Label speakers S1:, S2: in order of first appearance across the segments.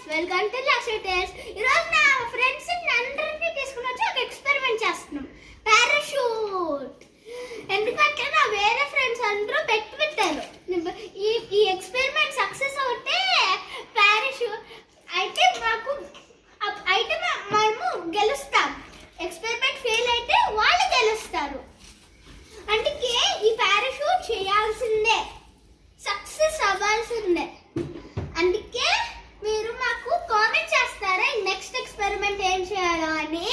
S1: Friends, welcome to లాక్సిటర్స్. ఈరోజు నా friends అందరినీ తీసుకుని వచ్చి ఒక ఎక్స్పెరిమెంట్ చేస్తున్నాం, పారాషూట్. ఎందుకంటే నా వేరే ఫ్రెండ్స్ అందరూ పెట్టారు ఈ ఎక్స్పెరిమెంట్ సక్సెస్ అవుతే పారాషూట్ అయితే మనము గెలుస్తాం, ఎక్స్పెరిమెంట్ ఫెయిల్ అయితే వాళ్ళు గెలుస్తారు. అందుకే ఈ పారాషూట్ చేయాల్సిందే, సక్సెస్ అవ్వాల్సిందే. అందుకే మీరు మాకు కామెంట్ చేస్తారా నెక్స్ట్ ఎక్స్పెరిమెంట్ ఏం చేయాలో అని.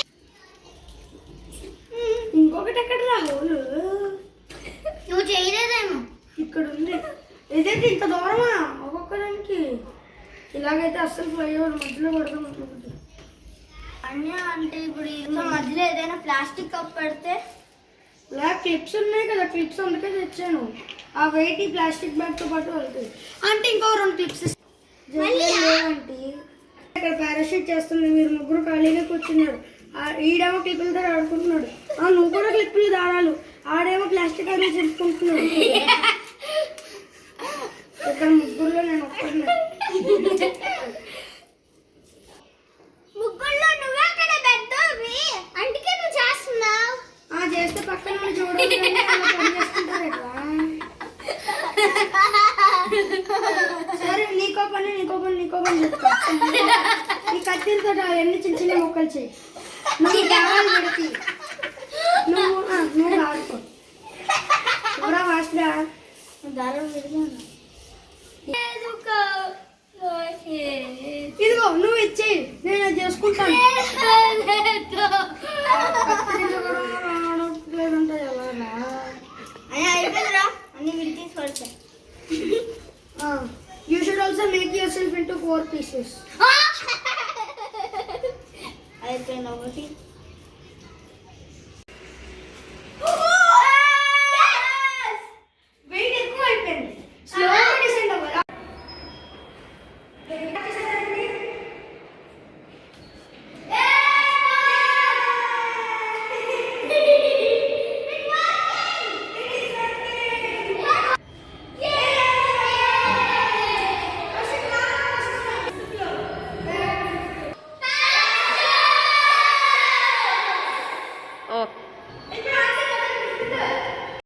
S2: ఇంకొకటి ఎక్కడ రాహుల్,
S1: నువ్వు చేయలేదేమో.
S2: ఇక్కడ ఉంది. ఏదైతే ఇంత దూరమా ఒక్కొక్కదానికి? ఇలాగైతే అస్సలు ఫ్లైఓవర్ మధ్యలో పడతాం.
S1: అన్నీ అంటే ఇప్పుడు ఇంట్లో మధ్యలో ఏదైనా ప్లాస్టిక్ కప్ పెడితే
S2: బ్లాక్ క్లిప్స్ ఉన్నాయి కదా, క్లిప్స్ అందుకే తెచ్చాను. ఆ వెయిట్ ఈ ప్లాస్టిక్ బ్యాగ్ తో పాటు వెళ్తాయి. అంటే ఇంకో 2 క్లిప్స్ అంటే ఇక్కడ పారాషూట్ చేస్తుంది. మీరు ముగ్గురు ఖాళీగా కూర్చున్నారు. ఈడేమో క్లిప్పులతో ఆడుకుంటున్నాడు. నువ్వు కూడా క్లిప్పులు దాడాలు. ఆడేమో ప్లాస్టిక్ అనేది చెప్పుకుంటున్నాడు. ఇక్కడ ముగ్గురులో నేను ఒక్కడున్నా.
S1: ముగ్గురులో నువ్వే అక్కడ పెద్దవి, అందుకే నువ్వు చేస్తున్నావు.
S2: చేస్తే పక్కన చూడాలి సరే, నీకో పని చెప్తా. ఈ కత్తితో అవన్నీ చిన్న చిన్న మొక్కలు చేయి. నువ్వు దారాలు పెడితే నువ్వు ఆడుకో. ఎవరా వాస్ట్గా
S1: దారం పెడతాను.
S2: ఇదిగో నువ్వు ఇచ్చేయి, నేను అది చేసుకుంటాను.
S1: అయిపోయిందిరా, అన్ని విడి తీసుకొచ్చా.
S2: You should also make yourself into 4 pieces.
S1: అయిపోయింది ఒకటి.